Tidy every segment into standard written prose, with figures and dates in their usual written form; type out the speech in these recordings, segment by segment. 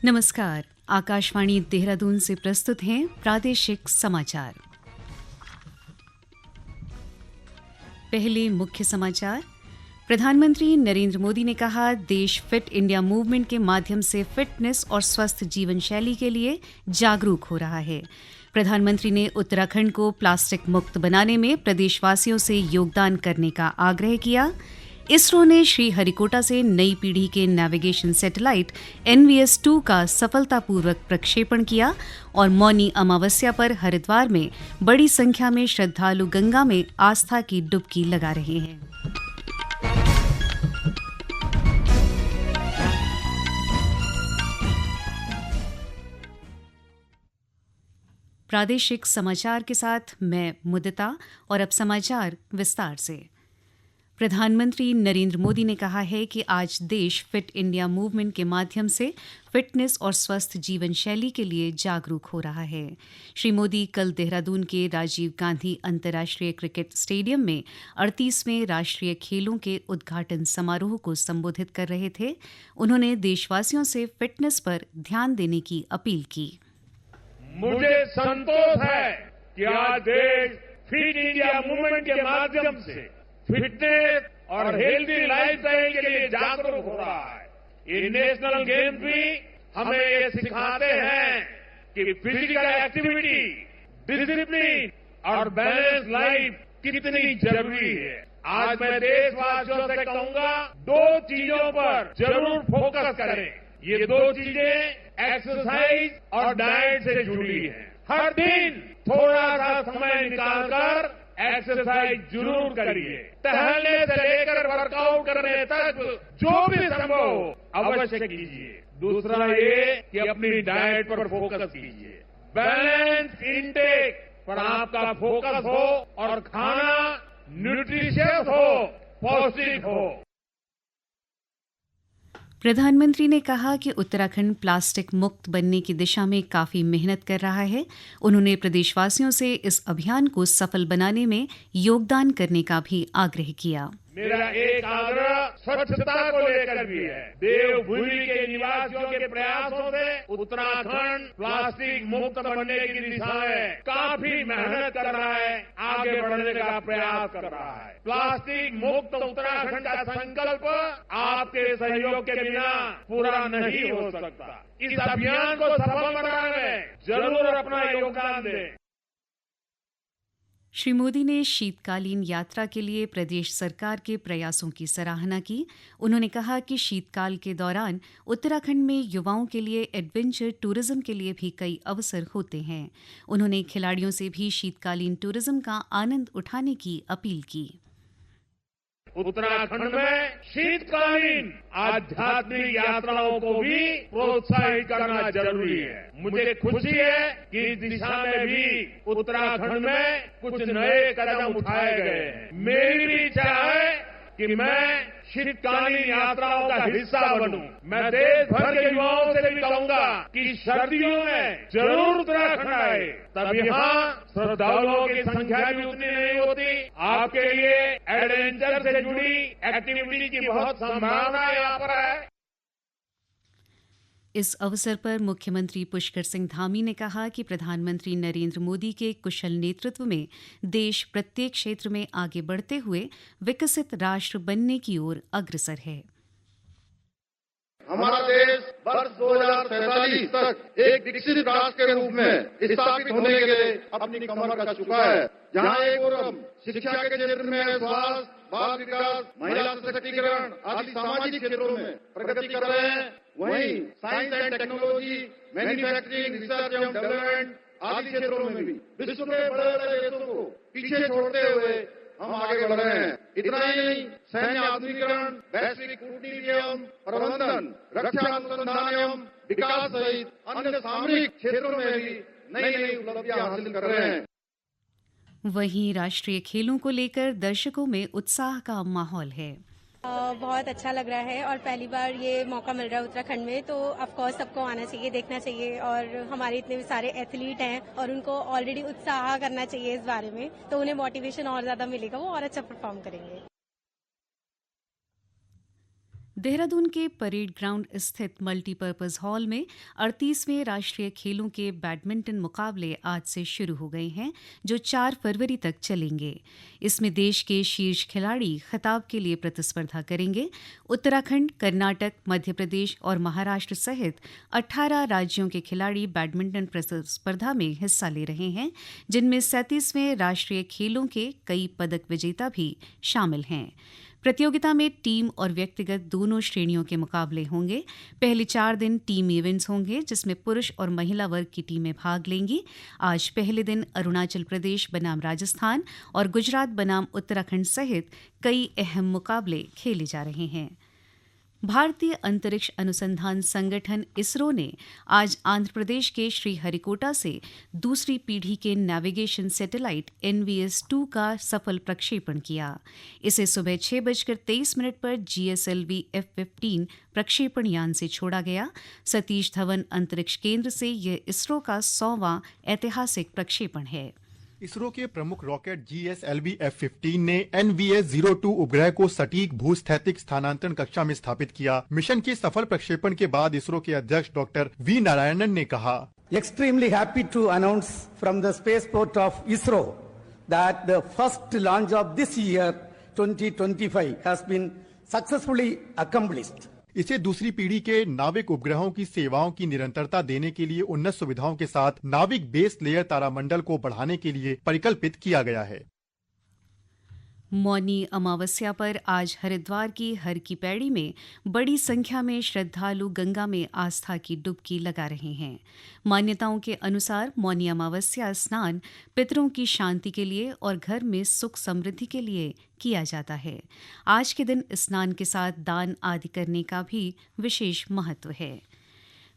नमस्कार, आकाशवाणी देहरादून से प्रस्तुत हैं प्रादेशिक समाचार। पहले मुख्य समाचार। प्रधानमंत्री नरेंद्र मोदी ने कहा, देश फिट इंडिया मूवमेंट के माध्यम से फिटनेस और स्वस्थ जीवन शैली के लिए जागरूक हो रहा है। प्रधानमंत्री ने उत्तराखंड को प्लास्टिक मुक्त बनाने में प्रदेशवासियों से योगदान करने का आग्रह किया। इसरो ने श्रीहरिकोटा से नई पीढ़ी के नेविगेशन सैटेलाइट NVS-2 का सफलतापूर्वक प्रक्षेपण किया और मौनी अमावस्या पर हरिद्वार में बड़ी संख्या में श्रद्धालु गंगा में आस्था की डुबकी लगा रहे हैं। प्रादेशिक समाचार के साथ मैं मुदिता और अब समाचार विस्तार से। प्रधानमंत्री नरेंद्र मोदी ने कहा है कि आज देश फिट इंडिया मूवमेंट के माध्यम से फिटनेस और स्वस्थ जीवन शैली के लिए जागरूक हो रहा है। श्री मोदी कल देहरादून के राजीव गांधी अंतर्राष्ट्रीय क्रिकेट स्टेडियम में 38वें राष्ट्रीय खेलों के उद्घाटन समारोह को संबोधित कर रहे थे। उन्होंने देशवासियों से फिटनेस पर ध्यान देने की अपील की। मुझे संतोष है कि आज देश फिट इंडिया मूवमेंट के माध्यम से फिटनेस और हेल्दी लाइफस्टाइल के लिए जागरूक हो रहा है। ये नेशनल गेम्स भी हमें ये सिखाते हैं कि फिजिकल एक्टिविटी, डिसिप्लिन और बैलेंस लाइफ कितनी जरूरी है। आज मैं देशवासियों से कहूंगा, दो चीजों पर जरूर फोकस करें। ये दो चीजें एक्सरसाइज और डाइट से जुड़ी है। हर दिन थोड़ा सा समय निकालकर एक्सरसाइज जरूर करिए। टहलने से लेकर वर्कआउट करने तक जो भी संभव हो अवश्य कीजिए। दूसरा ये कि अपनी डाइट पर फोकस कीजिए। बैलेंस इनटेक पर आपका फोकस हो और खाना न्यूट्रिशियस हो, पौष्टिक हो। प्रधानमंत्री ने कहा कि उत्तराखंड प्लास्टिक मुक्त बनने की दिशा में काफी मेहनत कर रहा है। उन्होंने प्रदेशवासियों से इस अभियान को सफल बनाने में योगदान करने का भी आग्रह किया। मेरा एक आग्रह स्वच्छता को लेकर भी है। देवभूमि के निवासियों के प्रयासों से उत्तराखंड प्लास्टिक मुक्त बनने की दिशा में काफी मेहनत कर रहा है, आगे बढ़ने का प्रयास कर रहा है। प्लास्टिक मुक्त उत्तराखंड का संकल्प आपके सहयोग के बिना पूरा नहीं हो सकता। इस अभियान को सफल बनाने में जरूर अपना योगदान दें। श्री मोदी ने शीतकालीन यात्रा के लिए प्रदेश सरकार के प्रयासों की सराहना की। उन्होंने कहा कि शीतकाल के दौरान उत्तराखंड में युवाओं के लिए एडवेंचर टूरिज्म के लिए भी कई अवसर होते हैं। उन्होंने खिलाड़ियों से भी शीतकालीन टूरिज्म का आनंद उठाने की अपील की। उत्तराखंड में शीतकालीन आध्यात्मिक यात्राओं को भी प्रोत्साहित करना जरूरी है। मुझे खुशी है कि इस दिशा में भी उत्तराखंड में कुछ नए कदम उठाए गए हैं। मेरी भी इच्छा है कि मैं शीतकालीन यात्राओं का हिस्सा बनूं। मैं देश भर के युवाओं से भी कहूंगा कि सर्दियों में जरूर उत्तराखंड आए। तब यहाँ श्रद्धालुओं की संख्या भी उतनी नहीं होती। आपके लिए एडवेंचर से जुड़ी एक्टिविटी की बहुत संभावना यहाँ पर है। इस अवसर पर मुख्यमंत्री पुष्कर सिंह धामी ने कहा कि प्रधानमंत्री नरेंद्र मोदी के कुशल नेतृत्व में देश प्रत्येक क्षेत्र में आगे बढ़ते हुए विकसित राष्ट्र बनने की ओर अग्रसर है। हमारा देश वर्ष 2047 तक एक विकसित राष्ट्र के रूप में स्थापित होने के लिए अपनी कमर कस चुका है। जहाँ एक ओर हम शिक्षा के क्षेत्र में स्वास्थ्य, बाल विकास, महिला सशक्तिकरण आदि सामाजिक क्षेत्रों में प्रगति कर रहे हैं, वहीं science and technology, manufacturing, research and development आदि क्षेत्रों में भी विश्व के बड़े बड़े देशों को पीछे छोड़ते हुए हम आगे बढ़ रहे हैं। इतना ही नहीं, सैन्य आधुनिकीकरण, वैश्विक कूटनीति एवं प्रबंधन, रक्षा अनुसंधान एवं विकास सहित अन्य सामरिक क्षेत्रों में भी नई नई उपलब्धियां हासिल कर रहे हैं। वहीं राष्ट्रीय खेलों को लेकर दर्शकों में उत्साह का माहौल है। बहुत अच्छा लग रहा है और पहली बार ये मौका मिल रहा है उत्तराखंड में, तो ऑफ कोर्स सबको आना चाहिए, देखना चाहिए। और हमारे इतने सारे एथलीट हैं और उनको ऑलरेडी उत्साह करना चाहिए इस बारे में, तो उन्हें मोटिवेशन और ज्यादा मिलेगा, वो और अच्छा परफॉर्म करेंगे। देहरादून के परेड ग्राउंड स्थित मल्टीपर्पज हॉल में 38वें राष्ट्रीय खेलों के बैडमिंटन मुकाबले आज से शुरू हो गए हैं, जो 4 फरवरी तक चलेंगे। इसमें देश के शीर्ष खिलाड़ी खिताब के लिए प्रतिस्पर्धा करेंगे। उत्तराखंड, कर्नाटक, मध्य प्रदेश और महाराष्ट्र सहित 18 राज्यों के खिलाड़ी बैडमिंटन प्रतिस्पर्धा में हिस्सा ले रहे हैं, जिनमें 37वें राष्ट्रीय खेलों के कई पदक विजेता भी शामिल हैं। प्रतियोगिता में टीम और व्यक्तिगत दोनों श्रेणियों के मुकाबले होंगे। पहले 4 दिन टीम इवेंट्स होंगे, जिसमें पुरुष और महिला वर्ग की टीमें भाग लेंगी। आज पहले दिन अरुणाचल प्रदेश बनाम राजस्थान और गुजरात बनाम उत्तराखंड सहित कई अहम मुकाबले खेले जा रहे हैं। भारतीय अंतरिक्ष अनुसंधान संगठन इसरो ने आज आंध्र प्रदेश के श्रीहरिकोटा से दूसरी पीढ़ी के नेविगेशन सैटेलाइट NVS-2 का सफल प्रक्षेपण किया। इसे सुबह 6:23 पर GSLV F-15 प्रक्षेपण यान से छोड़ा गया। सतीश धवन अंतरिक्ष केंद्र से यह इसरो का 100वां ऐतिहासिक प्रक्षेपण है। इसरो के प्रमुख रॉकेट GSLV F-15 ने NVS-02 उपग्रह को सटीक भूस्थैतिक स्थानांतरण कक्षा में स्थापित किया। मिशन के सफल प्रक्षेपण के बाद इसरो के अध्यक्ष डॉक्टर V नारायणन ने कहा, Extremely happy to announce from the spaceport of ISRO that the first launch of this year 2025 has been successfully accomplished. इसे दूसरी पीढ़ी के नाविक उपग्रहों की सेवाओं की निरंतरता देने के लिए उन्नत सुविधाओं के साथ नाविक बेस लेयर तारामंडल को बढ़ाने के लिए परिकल्पित किया गया है। मौनी अमावस्या पर आज हरिद्वार की हर की पैड़ी में बड़ी संख्या में श्रद्धालु गंगा में आस्था की डुबकी लगा रहे हैं। मान्यताओं के अनुसार मौनी अमावस्या स्नान पितरों की शांति के लिए और घर में सुख समृद्धि के लिए किया जाता है। आज के दिन स्नान के साथ दान आदि करने का भी विशेष महत्व है।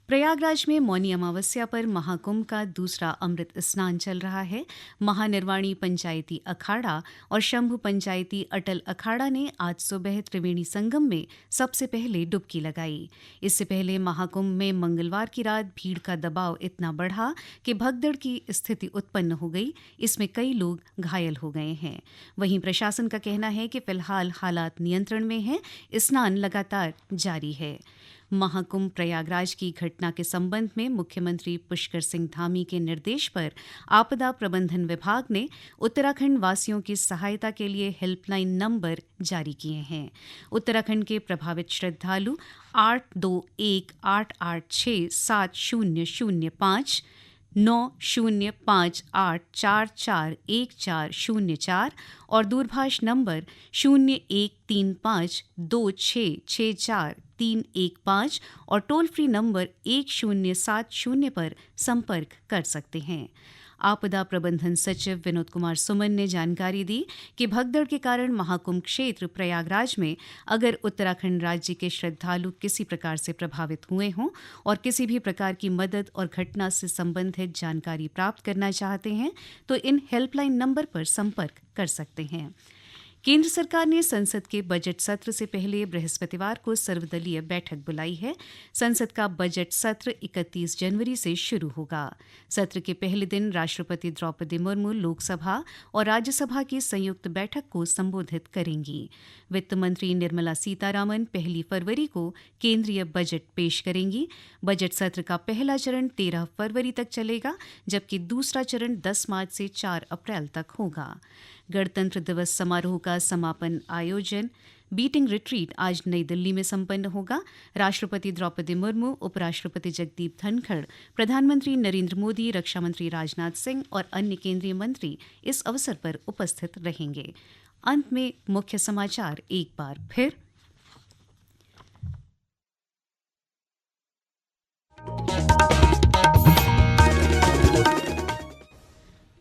प्रयागराज में मौनी अमावस्या पर महाकुंभ का दूसरा अमृत स्नान चल रहा है। महानिर्वाणी पंचायती अखाड़ा और शंभु पंचायती अटल अखाड़ा ने आज सुबह त्रिवेणी संगम में सबसे पहले डुबकी लगाई। इससे पहले महाकुंभ में मंगलवार की रात भीड़ का दबाव इतना बढ़ा कि भगदड़ की स्थिति उत्पन्न हो गई। इसमें कई लोग घायल हो गए हैं। वहीं प्रशासन का कहना है कि फिलहाल हालात नियंत्रण में हैं। स्नान लगातार जारी है। महाकुंभ प्रयागराज की घटना के संबंध में मुख्यमंत्री पुष्कर सिंह धामी के निर्देश पर आपदा प्रबंधन विभाग ने उत्तराखंड वासियों की सहायता के लिए हेल्पलाइन नंबर जारी किए हैं। उत्तराखंड के प्रभावित श्रद्धालु 8218867005 9058441404 और दूरभाष नंबर 013526643115 और टोल फ्री नंबर 1070 पर संपर्क कर सकते हैं। आपदा प्रबंधन सचिव विनोद कुमार सुमन ने जानकारी दी कि भगदड़ के कारण महाकुंभ क्षेत्र प्रयागराज में अगर उत्तराखंड राज्य के श्रद्धालु किसी प्रकार से प्रभावित हुए हों और किसी भी प्रकार की मदद और घटना से संबंधित जानकारी प्राप्त करना चाहते हैं तो इन हेल्पलाइन नंबर पर संपर्क कर सकते हैं। केंद्र सरकार ने संसद के बजट सत्र से पहले बृहस्पतिवार को सर्वदलीय बैठक बुलाई है। संसद का बजट सत्र 31 जनवरी से शुरू होगा। सत्र के पहले दिन राष्ट्रपति द्रौपदी मुर्मू लोकसभा और राज्यसभा की संयुक्त बैठक को संबोधित करेंगी। वित्त मंत्री निर्मला सीतारामन 1 फरवरी को केंद्रीय बजट पेश करेंगी। बजट सत्र का पहला चरण 13 फरवरी तक चलेगा, जबकि दूसरा चरण 10 मार्च से 4 अप्रैल तक होगा। गणतंत्र दिवस समारोह का समापन आयोजन बीटिंग रिट्रीट आज नई दिल्ली में संपन्न होगा। राष्ट्रपति द्रौपदी मुर्मू, उपराष्ट्रपति जगदीप धनखड़, प्रधानमंत्री नरेंद्र मोदी, रक्षा मंत्री राजनाथ सिंह और अन्य केंद्रीय मंत्री इस अवसर पर उपस्थित रहेंगे। अंत में मुख्य समाचार एक बार फिर।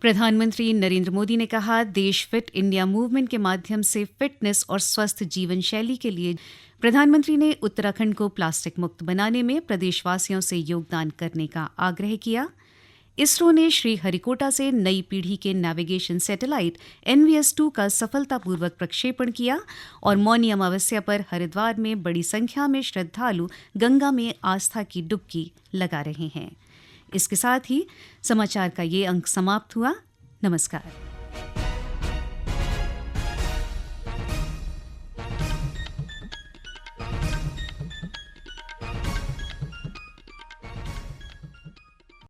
प्रधानमंत्री नरेंद्र मोदी ने कहा, देश फिट इंडिया मूवमेंट के माध्यम से फिटनेस और स्वस्थ जीवन शैली के लिए प्रधानमंत्री ने उत्तराखंड को प्लास्टिक मुक्त बनाने में प्रदेशवासियों से योगदान करने का आग्रह किया। इसरो ने श्रीहरिकोटा से नई पीढ़ी के नेविगेशन सैटेलाइट NVS-2 का सफलतापूर्वक प्रक्षेपण किया और मौनी अमावस्या पर हरिद्वार में बड़ी संख्या में श्रद्धालु गंगा में आस्था की डुबकी लगा रहे हैं। इसके साथ ही समाचार का ये अंक समाप्त हुआ। नमस्कार।